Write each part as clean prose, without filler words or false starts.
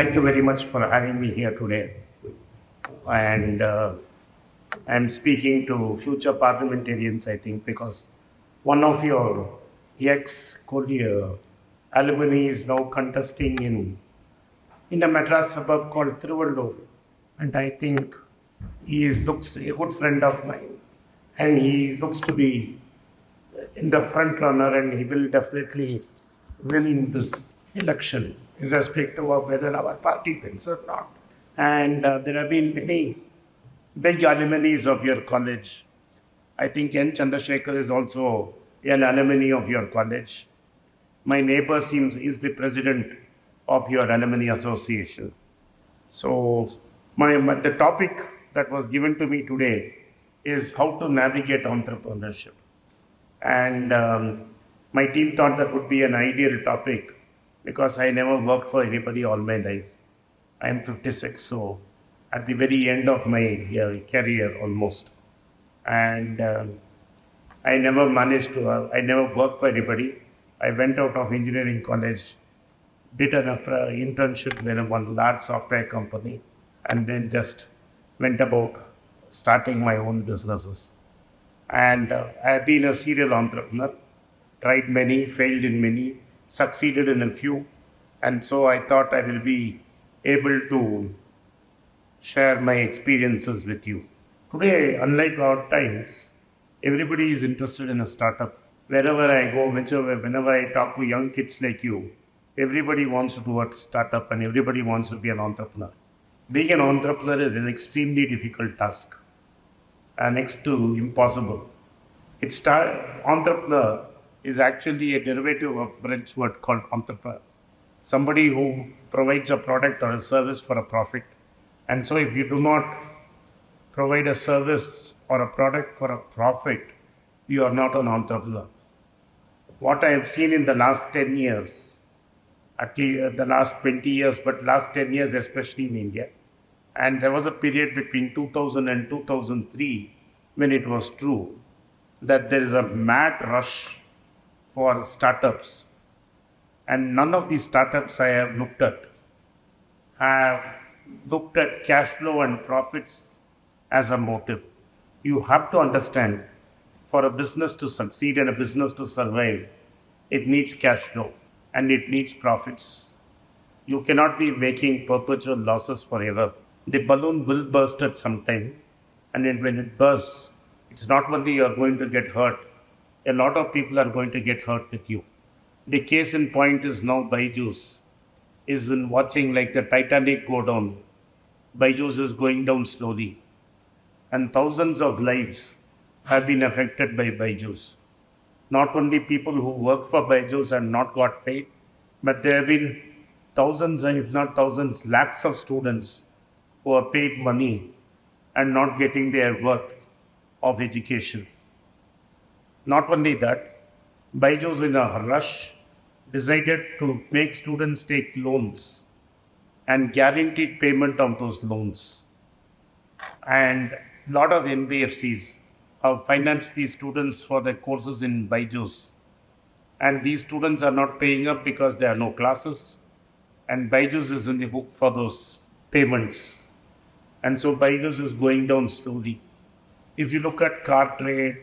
Thank you very much for having me here today. And I'm speaking to future parliamentarians, I think, because one of your ex-colleague alumni is now contesting in a Madras suburb called Tiruvallur. And I think looks a good friend of mine. And he looks to be in the front runner, and he will definitely win this election, irrespective of whether our party wins or not. And there have been many big alumni of your college. I think N. Chandrasekhar is also an alumni of your college. My neighbor is the president of your alumni association. So the topic that was given to me today is how to navigate entrepreneurship. And my team thought that would be an ideal topic because I never worked for anybody all my life. I am 56, so at the very end of my career almost. And I never I never worked for anybody. I went out of engineering college, did an internship in one large software company, and then just went about starting my own businesses. And I have been a serial entrepreneur, tried many, failed in many, succeeded in a few. And so I thought I will be able to share my experiences with you. Today, unlike our times, everybody is interested in a startup. Wherever I go, whenever I talk to young kids like you, everybody wants to do a startup and everybody wants to be an entrepreneur. Being an entrepreneur is an extremely difficult task and next to impossible. Entrepreneur is actually a derivative of French word called entrepreneur. Somebody who provides a product or a service for a profit. And so if you do not provide a service or a product for a profit, you are not an entrepreneur. What I have seen in the last 10 years, at least the last 20 years, but last 10 years especially in India, and there was a period between 2000 and 2003 when it was true that there is a mad rush for startups. And none of these startups I have looked at cash flow and profits as a motive. You have to understand, for a business to succeed and a business to survive, it needs cash flow and it needs profits. You cannot be making perpetual losses forever. The balloon will burst at some time, and when it bursts, it's not only you're going to get hurt, a lot of people are going to get hurt with you. The case in point is now Byju's is in watching like the Titanic go down. Byju's is going down slowly, and thousands of lives have been affected by Byju's. Not only people who work for Byju's have not got paid, but there have been thousands, and if not thousands, lakhs of students who are paid money and not getting their worth of education. Not only that, Byju's in a rush decided to make students take loans and guaranteed payment of those loans. And a lot of NBFCs have financed these students for their courses in Byju's. And these students are not paying up because there are no classes, and Byju's is in the hook for those payments. And so Byju's is going down slowly. If you look at car trade,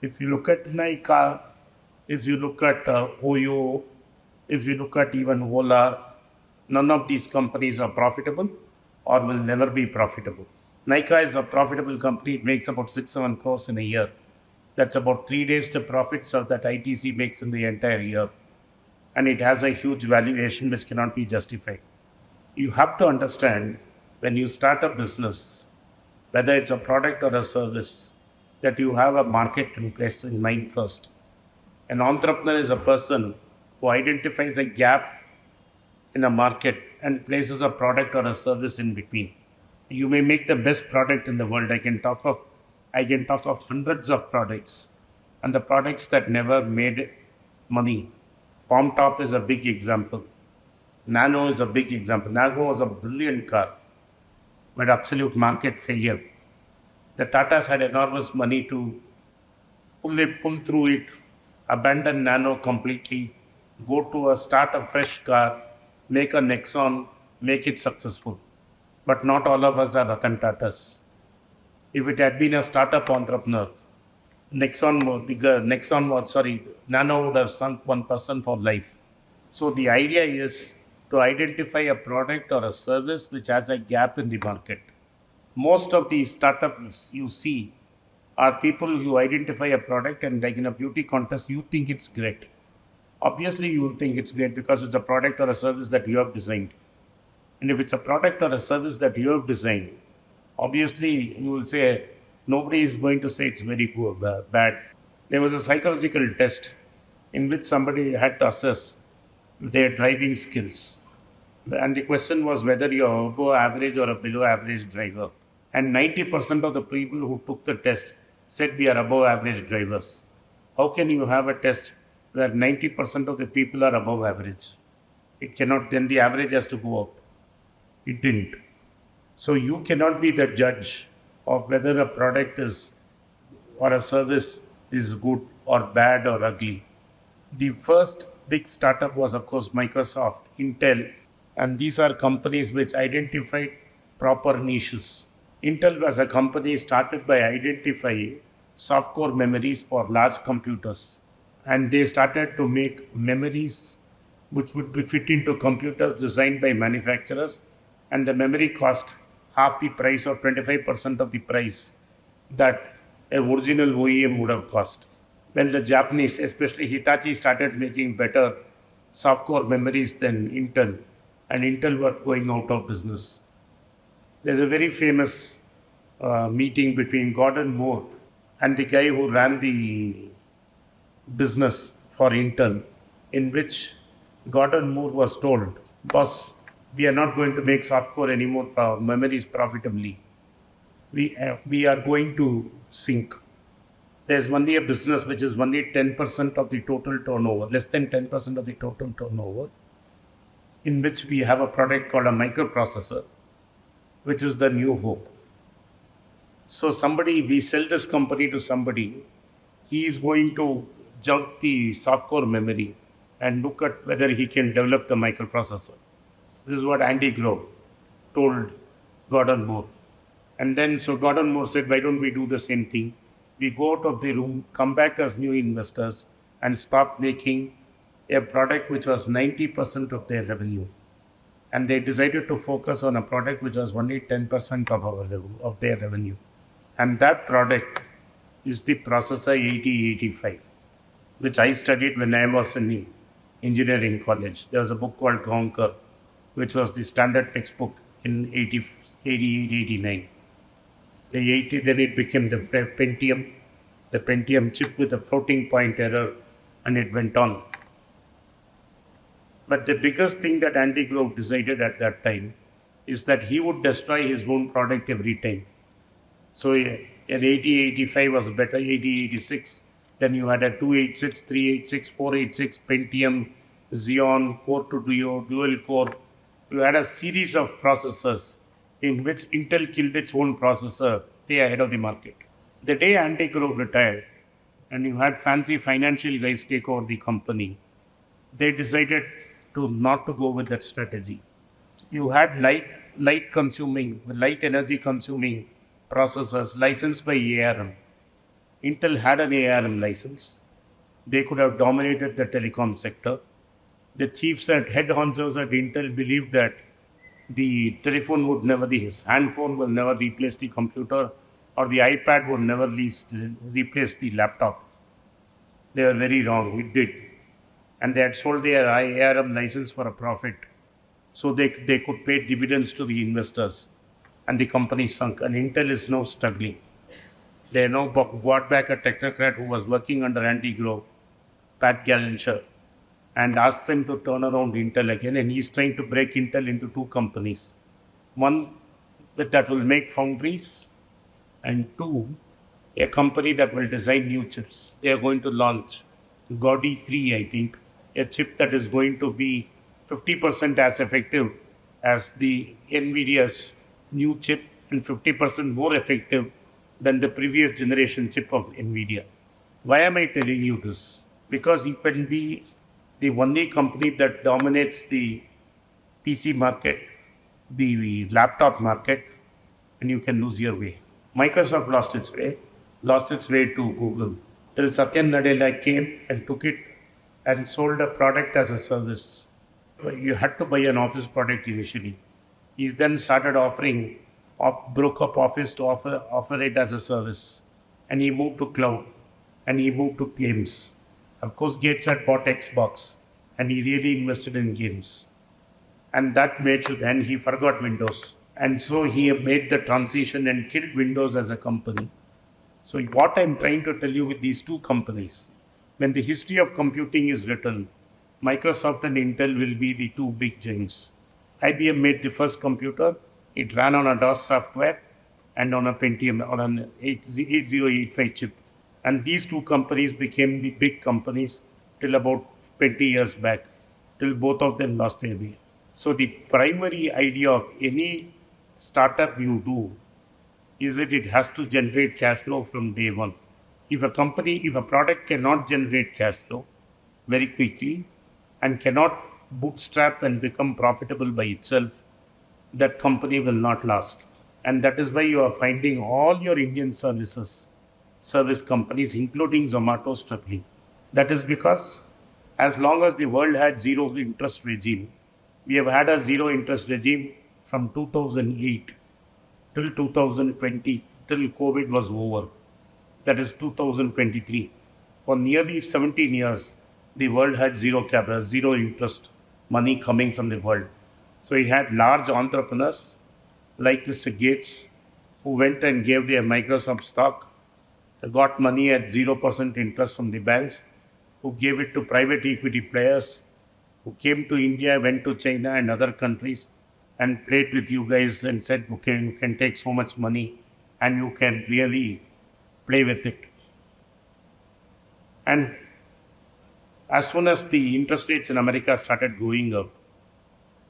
if you look at Nykaa, if you look at Oyo, if you look at even Ola, none of these companies are profitable or will never be profitable. Nykaa is a profitable company. It makes about 6-7 crores in a year. That's about 3 days the profits of that ITC makes in the entire year. And it has a huge valuation which cannot be justified. You have to understand, when you start a business, whether it's a product or a service, that you have a market in place in mind first. An entrepreneur is a person who identifies a gap in a market and places a product or a service in between. You may make the best product in the world. I can talk of hundreds of products, and the products that never made money. Palm Top is a big example. Nano is a big example. Nano was a brilliant car, but absolute market failure. The Tatas had enormous money to pull through it, abandon Nano completely, start a fresh car, make a Nexon, make it successful. But not all of us are Ratan Tatas. If it had been a startup entrepreneur, Nano would have sunk one person for life. So the idea is to identify a product or a service which has a gap in the market. Most of the startups you see are people who identify a product, and like in a beauty contest, you think it's great. Obviously, you will think it's great because it's a product or a service that you have designed. And if it's a product or a service that you have designed, obviously you will say nobody is going to say it's very good, bad. There was a psychological test in which somebody had to assess their driving skills. And the question was whether you're above average or a below average driver. And 90% of the people who took the test said we are above average drivers. How can you have a test where 90% of the people are above average? It cannot, then the average has to go up. It didn't. So you cannot be the judge of whether a product is or a service is good or bad or ugly. The first big startup was, of course, Microsoft, Intel, and these are companies which identified proper niches. Intel was a company started by identifying soft core memories for large computers, and they started to make memories which would be fit into computers designed by manufacturers, and the memory cost half the price or 25% of the price that an original OEM would have cost. Well, the Japanese, especially Hitachi, started making better soft-core memories than Intel, and Intel were going out of business. There's a very famous meeting between Gordon Moore and the guy who ran the business for Intel, in which Gordon Moore was told, "Boss, we are not going to make soft-core anymore memories profitably. We are going to sink. There's only a business which is only 10% of the total turnover, less than 10% of the total turnover, in which we have a product called a microprocessor, which is the new hope. So we sell this company to somebody, he is going to jug the soft-core memory and look at whether he can develop the microprocessor." This is what Andy Grove told Gordon Moore. And then, so Gordon Moore said, "Why don't we do the same thing? We go out of the room, come back as new investors, and stop making a product which was 90% of their revenue." And they decided to focus on a product which was only 10% of their revenue. And that product is the processor 8085, which I studied when I was in engineering college. There was a book called Conquer, which was the standard textbook in 88-89. Then it became the Pentium chip with a floating point error, and it went on. But the biggest thing that Andy Grove decided at that time is that he would destroy his own product every time. So an 8085 was better, 8086. Then you had a 286, 386, 486, Pentium, Xeon, Core to Dual Core. You had a series of processors in which Intel killed its own processor, they ahead of the market. The day Andy Grove retired and you had fancy financial guys take over the company, they decided not to go with that strategy. You had light energy consuming processors licensed by ARM. Intel had an ARM license. They could have dominated the telecom sector. The chiefs at head honchos at Intel believed that the telephone would never, the handphone will never replace the computer, or the iPad would never replace the laptop. They were very wrong. It did. And they had sold their ARM license for a profit, so they could pay dividends to the investors, and the company sunk. And Intel is now struggling. They now brought back a technocrat who was working under Andy Grove, Pat Gallancher, and asked him to turn around Intel again. And he's trying to break Intel into two companies. One that will make foundries, and two, a company that will design new chips. They are going to launch Gaudi 3, I think, a chip that is going to be 50% as effective as the NVIDIA's new chip and 50% more effective than the previous generation chip of NVIDIA. Why am I telling you this? Because it can be the only company that dominates the PC market the laptop market, and you can lose your way. Microsoft lost its way to Google. Till Satya Nadella came and took it and sold a product as a service. You had to buy an office product initially. He then started broke up Office to offer it as a service. And he moved to cloud and he moved to games. Of course, Gates had bought Xbox and he really invested in games. And that made sure then he forgot Windows. And so he made the transition and killed Windows as a company. So, what I'm trying to tell you with these two companies, when the history of computing is written, Microsoft and Intel will be the two big giants. IBM made the first computer. It ran on a DOS software and on a Pentium or an 8085 chip. And these two companies became the big companies till about 20 years back, till both of them lost their way. So the primary idea of any startup you do is that it has to generate cash flow from day one. If a product cannot generate cash flow very quickly and cannot bootstrap and become profitable by itself, that company will not last. And that is why you are finding all your Indian service companies, including Zomato, struggling. That is because as long as the world had zero interest regime, we have had a zero interest regime from 2008 till 2020, till COVID was over. That is 2023. For nearly 17 years, the world had zero interest money coming from the world. So he had large entrepreneurs like Mr. Gates who went and gave their Microsoft stock, got money at 0% interest from the banks, who gave it to private equity players, who came to India, went to China and other countries and played with you guys and said, okay, you can take so much money and you can really play with it. And as soon as the interest rates in America started going up,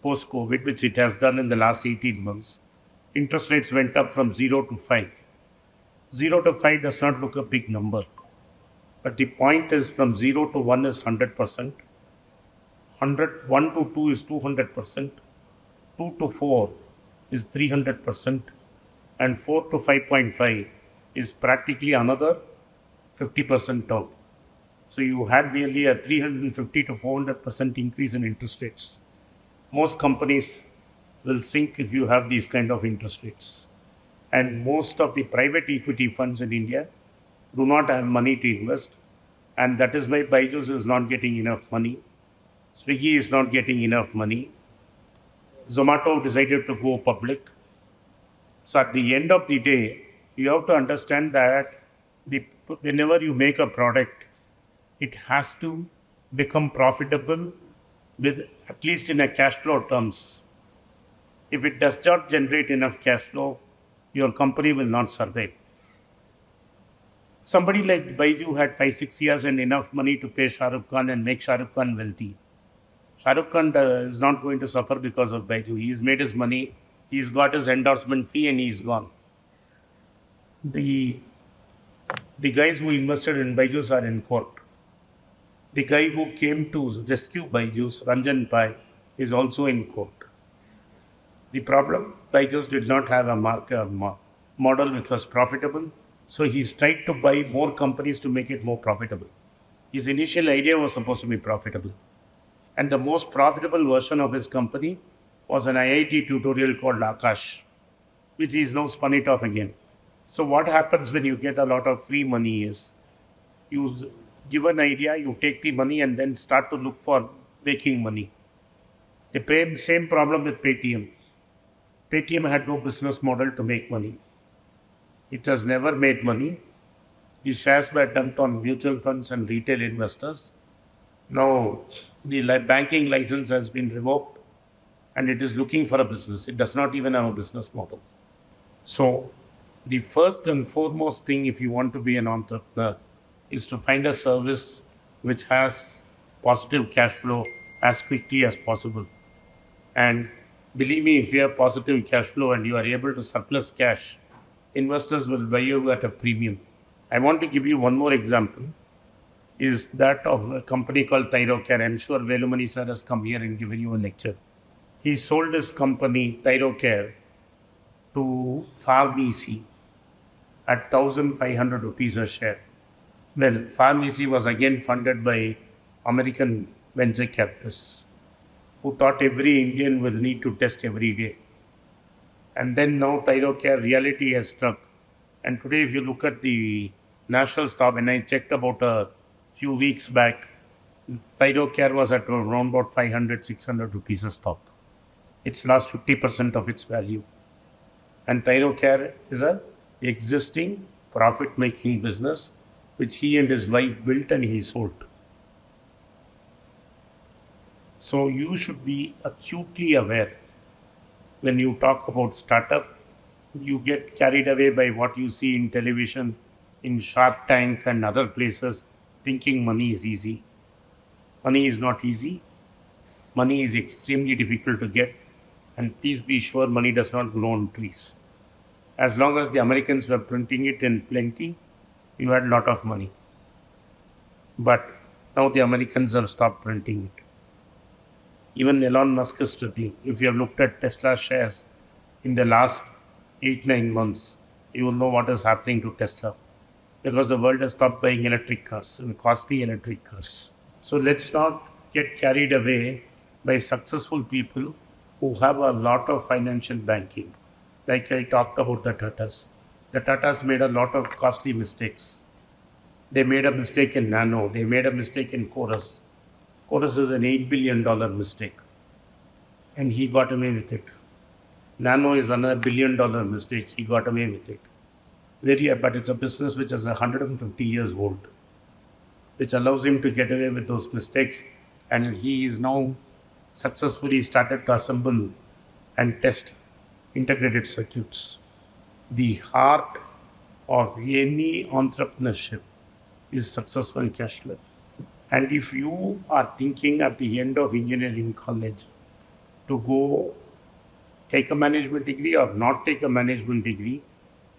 post-COVID, which it has done in the last 18 months, interest rates went up from 0 to 5. 0 to 5 does not look a big number. But the point is from 0 to 1 is 100%. 1 to 2 is 200%. 2 to 4 is 300%. And 4 to 5.5 is practically another 50% down. So you had nearly a 350 to 400% increase in interest rates. Most companies will sink if you have these kind of interest rates. And most of the private equity funds in India do not have money to invest. And that is why Byju's is not getting enough money. Swiggy is not getting enough money. Zomato decided to go public. So at the end of the day, you have to understand that whenever you make a product, it has to become profitable with at least in a cash flow terms. If it does not generate enough cash flow, your company will not survive. Somebody like Byju had 5-6 years and enough money to pay Shah Rukh Khan and make Shah Rukh Khan wealthy. Shah Rukh Khan is not going to suffer because of Byju. He's made his money, he's got his endorsement fee and he's gone. The guys who invested in Byju's are in court. The guy who came to rescue Byju's, Ranjan Pai, is also in court. The problem, Byju's did not have a model which was profitable, so he's tried to buy more companies to make it more profitable. His initial idea was supposed to be profitable. And the most profitable version of his company was an IIT tutorial called Akash, which he's now spun it off again. So what happens when you get a lot of free money is, you give an idea, you take the money and then start to look for making money. The same problem with Paytm. Paytm had no business model to make money. It has never made money. The shares were dumped on mutual funds and retail investors. Now, the banking license has been revoked and it is looking for a business. It does not even have a business model. So, the first and foremost thing if you want to be an entrepreneur is to find a service which has positive cash flow as quickly as possible. And believe me, if you have positive cash flow and you are able to surplus cash, investors will buy you at a premium. I want to give you one more example, is that of a company called Thyrocare. I'm sure Velumani sir has come here and given you a lecture. He sold his company, Thyrocare, to Pharmacy at 1,500 rupees a share. Well, Pharmacy was again funded by American venture capitalists who thought every Indian will need to test every day. And then now Thyrocare reality has struck. And today, if you look at the national stock, when I checked about a few weeks back, Thyrocare was at around about 500, 600 rupees a stock. It's lost 50% of its value. And Thyrocare is a existing profit-making business which he and his wife built and he sold. So you should be acutely aware when you talk about startup. You get carried away by what you see in television, in Shark Tank and other places, thinking money is easy. Money is not easy. Money is extremely difficult to get. And please be sure money does not grow on trees. As long as the Americans were printing it in plenty, you had a lot of money. But now the Americans have stopped printing it. Even Elon Musk is struggling. If you have looked at Tesla shares in the last 8-9 months, you will know what is happening to Tesla. Because the world has stopped buying electric cars and costly electric cars. So let's not get carried away by successful people who have a lot of financial banking. Like I talked about the Tatas. The Tatas made a lot of costly mistakes. They made a mistake in Nano. They made a mistake in Chorus. Chorus is an $8 billion mistake. And he got away with it. Nano is another $1 billion mistake. He got away with it. But it's a business which is 150 years old, which allows him to get away with those mistakes. And he is now successfully started to assemble and test integrated circuits. The heart of any entrepreneurship is successful cash flow. And if you are thinking at the end of engineering college to go take a management degree or not take a management degree,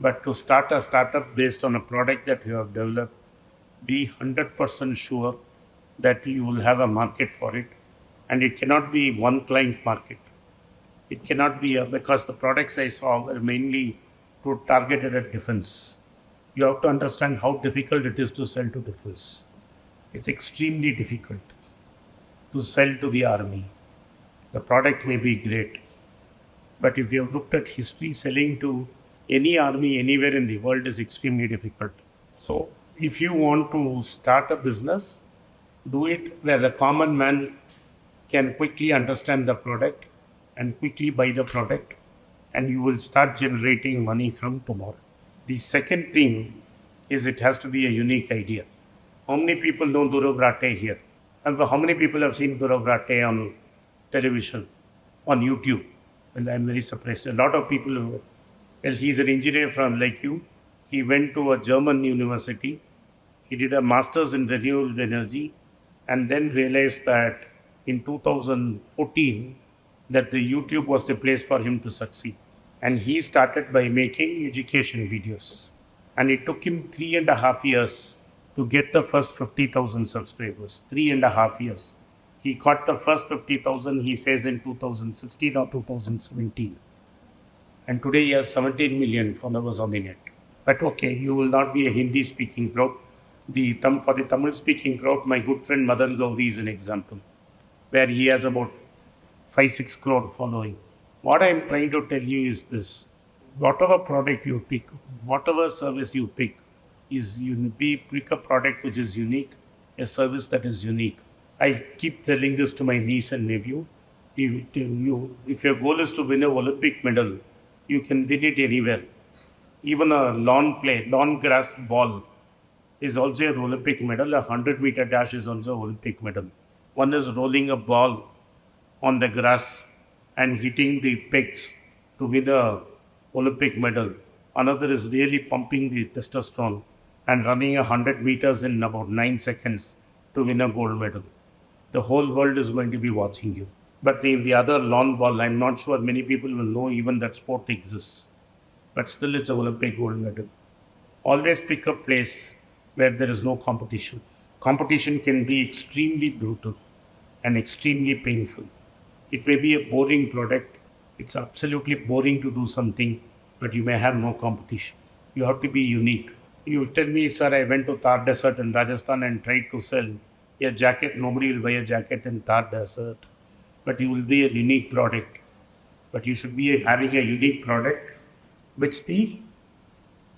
but to start a startup based on a product that you have developed, be 100% sure that you will have a market for it. And it cannot be one client market. It cannot be because the products I saw were mainly targeted at defense. You have to understand how difficult it is to sell to defense. It's extremely difficult to sell to the army. The product may be great, but if you have looked at history, selling to any army anywhere in the world is extremely difficult. So if you want to start a business, do it where the common man can quickly understand the product and quickly buy the product, and you will start generating money from tomorrow. The second thing is it has to be a unique idea. How many people know Dhruv Ratte here? And how many people have seen Dhruv Ratte on television, on YouTube? Well, I'm very surprised. A lot of people. Well, he's an engineer from like you. He went to a German university. He did a master's in renewable energy and then realized that in 2014 that the YouTube was the place for him to succeed. And he started by making education videos. And it took him 3.5 years to get the first 50,000 subscribers. 3.5 years. He got the first 50,000, he says, in 2016 or 2017. And today he has 17 million followers on the net. But okay, you will not be a Hindi speaking crowd. For the Tamil speaking crowd, my good friend Madan Gauri is an example, where he has about 5-6 crore following. What I am trying to tell you is this: whatever product you pick, whatever service you pick, pick a product which is unique, a service that is unique. I keep telling this to my niece and nephew. If your goal is to win an Olympic medal, you can win it anywhere. Even a lawn grass ball is also an Olympic medal. A 100-meter dash is also an Olympic medal. One is rolling a ball on the grass and hitting the pegs to win a Olympic medal. Another is really pumping the testosterone and running 100 meters in about 9 seconds to win a gold medal. The whole world is going to be watching you. But the other lawn ball, I'm not sure many people will know even that sport exists. But still it's an Olympic gold medal. Always pick a place where there is no competition. Competition can be extremely brutal and extremely painful. It may be a boring product. It's absolutely boring to do something, but you may have no competition. You have to be unique. You tell me, sir, I went to Thar Desert in Rajasthan and tried to sell a jacket. Nobody will buy a jacket in Thar Desert, but you will be a unique product. But you should be having a unique product which the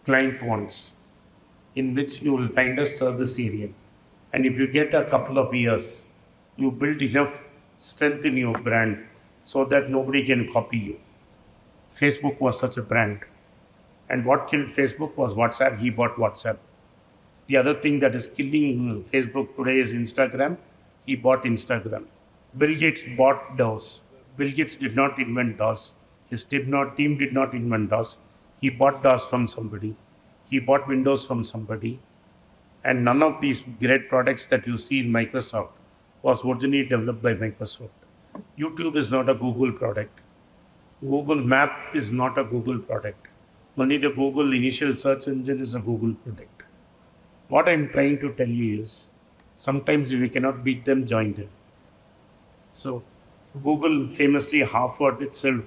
client wants, in which you will find a service area. And if you get a couple of years, you build enough strength in your brand so that nobody can copy you. Facebook was such a brand. And what killed Facebook was WhatsApp. He bought WhatsApp. The other thing that is killing Facebook today is Instagram. He bought Instagram. Bill Gates bought DOS. Bill Gates did not invent DOS. His team did not invent DOS. He bought DOS from somebody. He bought Windows from somebody. And none of these great products that you see in Microsoft was originally developed by Microsoft. YouTube is not a Google product. Google Map is not a Google product. Only the Google initial search engine is a Google product. What I'm trying to tell you is, sometimes if we cannot beat them, join them. So Google famously offered itself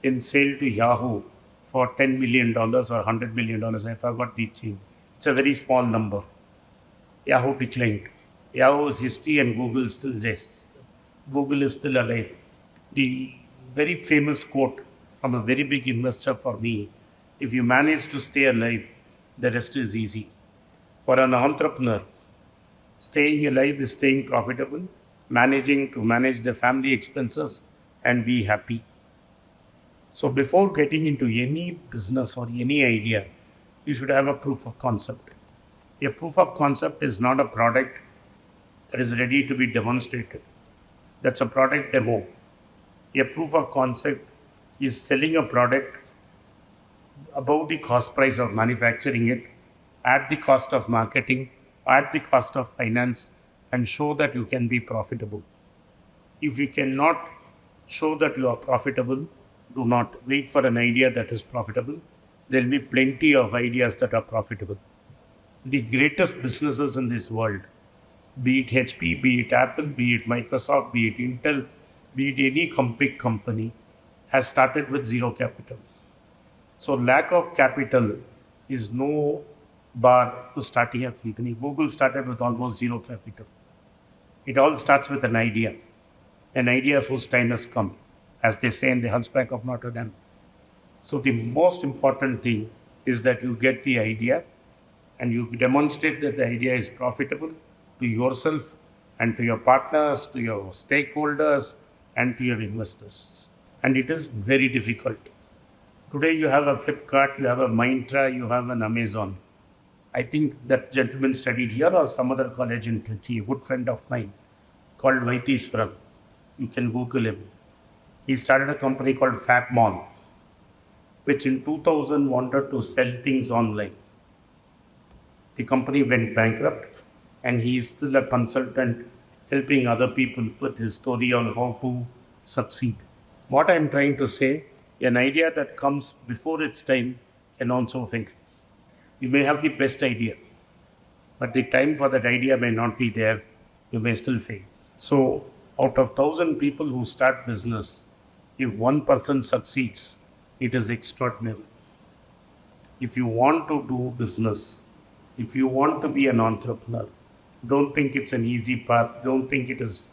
in sale to Yahoo for $10 million or $100 million. I forgot the change. It's a very small number. Yahoo declined. Yahoo's history and Google still exists. Google is still alive. The very famous quote from a very big investor for me: if you manage to stay alive, the rest is easy. For an entrepreneur, staying alive is staying profitable, managing to manage the family expenses and be happy. So before getting into any business or any idea, you should have a proof of concept. A proof of concept is not a product that is ready to be demonstrated. That's a product demo. A proof of concept is selling a product above the cost price of manufacturing it, at the cost of marketing, at the cost of finance, and show that you can be profitable. If you cannot show that you are profitable, do not wait for an idea that is profitable. There will be plenty of ideas that are profitable. The greatest businesses in this world, be it HP, be it Apple, be it Microsoft, be it Intel, be it any big company, has started with zero capital. So lack of capital is no bar to starting a company. Google started with almost zero capital. It all starts with an idea whose time has come, as they say in the Hunchback of Notre Dame. So the most important thing is that you get the idea and you demonstrate that the idea is profitable to yourself and to your partners, to your stakeholders, and to your investors. And it is very difficult. Today you have a Flipkart, you have a Myntra, you have an Amazon. I think that gentleman studied here or some other college in Trichy, a good friend of mine called Vaitishwaran. You can Google him. He started a company called Fat Mall, which in 2000 wanted to sell things online. The company went bankrupt and he is still a consultant helping other people with his story on how to succeed. What I'm trying to say, an idea that comes before its time can also fail. You may have the best idea, but the time for that idea may not be there. You may still fail. So, out of 1,000 people who start business, if one person succeeds, it is extraordinary. If you want to do business, if you want to be an entrepreneur, don't think it's an easy path. Don't think it is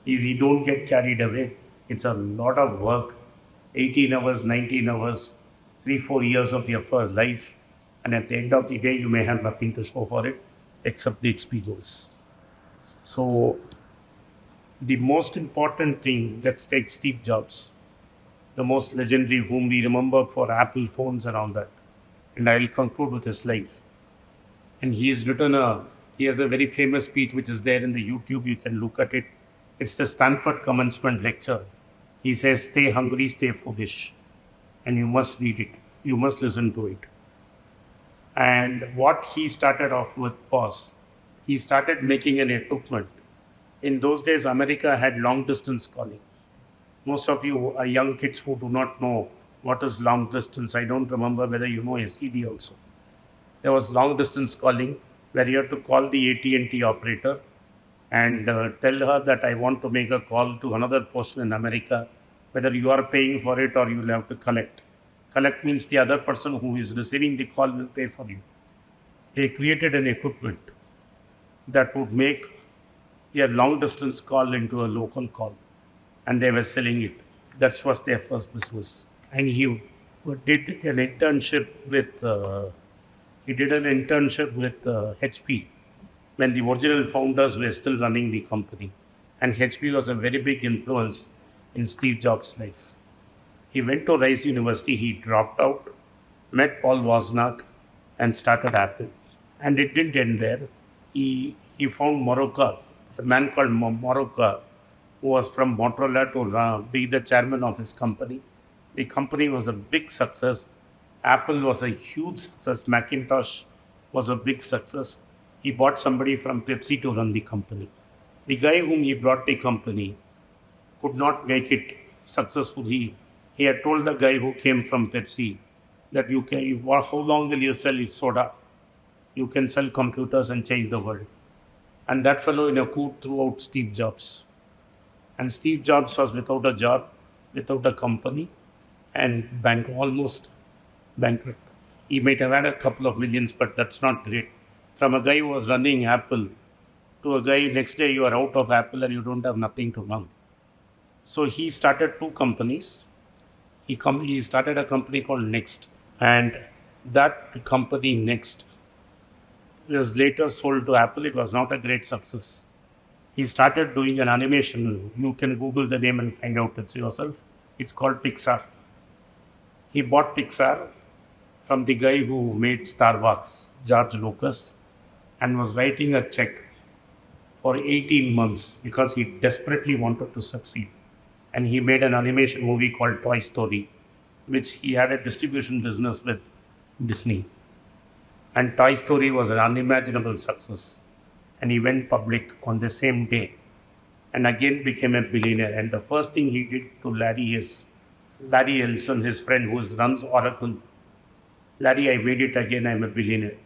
easy. Don't get carried away. It's a lot of work. 18 hours, 19 hours, 3-4 years of your first life. And at the end of the day, you may have nothing to show for it except the experience. So, the most important thing, let's take Steve Jobs, the most legendary, whom we remember for Apple phones and all that. And I will conclude with his life. And he has a very famous speech which is there in the YouTube. You can look at it. It's the Stanford commencement lecture. He says, stay hungry, stay foolish. And you must read it. You must listen to it. And what he started off with was, he started making an equipment. In those days, America had long distance calling. Most of you are young kids who do not know what is long distance. I don't remember whether you know STD also. There was long distance calling where you had to call the AT&T operator and tell her that I want to make a call to another person in America, whether you are paying for it or you will have to collect. Collect means the other person who is receiving the call will pay for you. They created an equipment that would make a long distance call into a local call, and they were selling it. That was their first business. And did an internship with HP when the original founders were still running the company. And HP was a very big influence in Steve Jobs' life. He went to Rice University, he dropped out, met Paul Wozniak, and started Apple. And it didn't end there. He found Morocco, a man called Morocco, who was from Motorola to be the chairman of his company. The company was a big success. Apple was a huge success. Macintosh was a big success. He bought somebody from Pepsi to run the company. The guy whom he brought the company could not make it successful. He had told the guy who came from Pepsi that how long will you sell soda? You can sell computers and change the world. And that fellow in a coup threw out Steve Jobs. And Steve Jobs was without a job, without a company, and almost bankrupt. He might have had a couple of millions, but that's not great. From a guy who was running Apple to a guy next day you are out of Apple and you don't have nothing to run. So he started two companies. He started a company called Next, and that company Next was later sold to Apple. It was not a great success. He started doing an animation. You can Google the name and find out it yourself. It's called Pixar. He bought Pixar from the guy who made Star Wars, George Lucas, and was writing a check for 18 months because he desperately wanted to succeed. And he made an animation movie called Toy Story, which he had a distribution business with Disney. And Toy Story was an unimaginable success. And he went public on the same day and again became a billionaire. And the first thing he did to Larry Ellison, his friend who runs Oracle, Larry, I made it again, I'm a billionaire.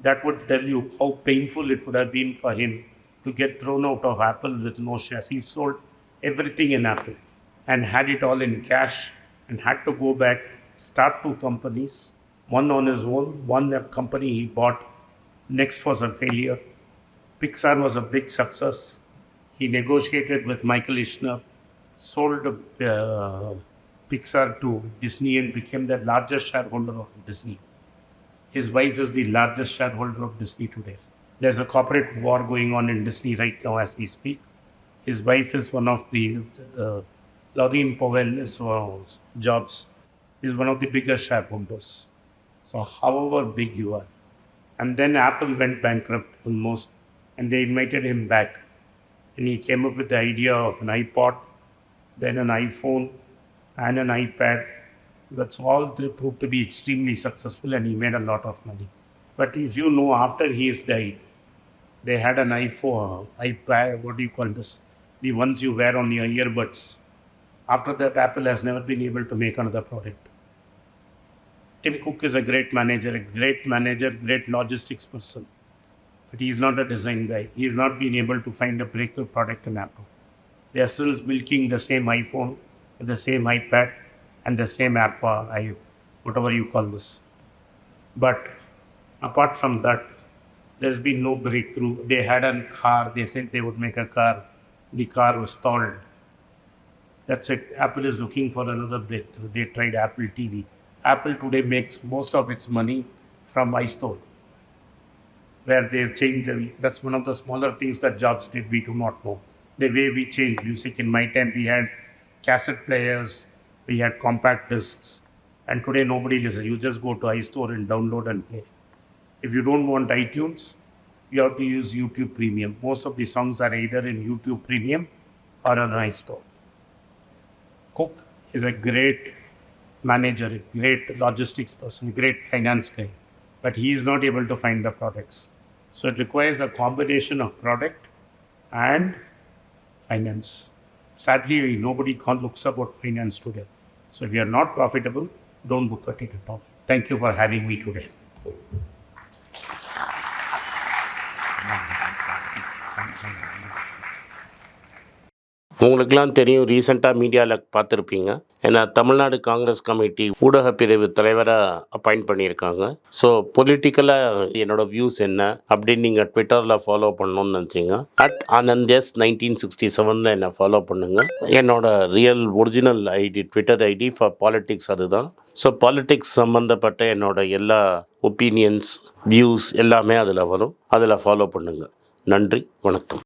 That would tell you how painful it would have been for him to get thrown out of Apple with no shares. He sold everything in Apple and had it all in cash and had to go back, start two companies, one on his own, one company he bought. Next was a failure. Pixar was a big success. He negotiated with Michael Eisner, sold Pixar to Disney and became the largest shareholder of Disney. His wife is the largest shareholder of Disney today. There's a corporate war going on in Disney right now as we speak. His wife is one of the, Laureen Powell is Jobs, is one of the biggest shareholders. So however big you are. And then Apple went bankrupt almost, and they invited him back. And he came up with the idea of an iPod, then an iPhone, and an iPad. That's all proved to be extremely successful, and he made a lot of money. But if you know, after he has died, they had an iPhone, iPad, what do you call this? The ones you wear on your earbuds. After that, Apple has never been able to make another product. Tim Cook is a great manager, great logistics person. But he is not a design guy. He has not been able to find a breakthrough product in Apple. They are still milking the same iPhone, the same iPad, and the same app, whatever you call this. But apart from that, there's been no breakthrough. They had a car. They said they would make a car. The car was stalled. That's it. Apple is looking for another breakthrough. They tried Apple TV. Apple today makes most of its money from iStore, where they've changed. That's one of the smaller things that Jobs did. We do not know. The way we changed music. In my time, we had cassette players, we had compact discs, and today nobody listens. You just go to iStore and download and play. If you don't want iTunes, you have to use YouTube Premium. Most of the songs are either in YouTube Premium or on iStore. Cook is a great manager, a great logistics person, a great finance guy, but he is not able to find the products. So it requires a combination of product and finance. Sadly, nobody looks about finance today. So if you are not profitable, don't look at it at all. Thank you for having me today. Thank you. உங்களுக்கெல்லாம் தெரியும், ரீசெண்டாக மீடியாவில் பார்த்துருப்பீங்க. ஏன்னா Tamil Nadu Congress committee ஊடக பிரிவு தலைவராக appoint பண்ணியிருக்காங்க. ஸோ பொலிட்டிக்கலாக என்னோடய வியூஸ் என்ன அப்படின்னு நீங்கள் ட்விட்டரில் ஃபாலோ பண்ணணும்னு நினச்சிங்க, @AnandS1967 என்னை ஃபாலோ பண்ணுங்கள். என்னோட real original ID, Twitter ID for politics அதுதான். ஸோ பாலிட்டிக்ஸ் சம்மந்தப்பட்ட என்னோட எல்லா ஒப்பீனியன்ஸ், வியூஸ் எல்லாமே அதில் வரும். அதில் ஃபாலோ பண்ணுங்கள். நன்றி, வணக்கம்.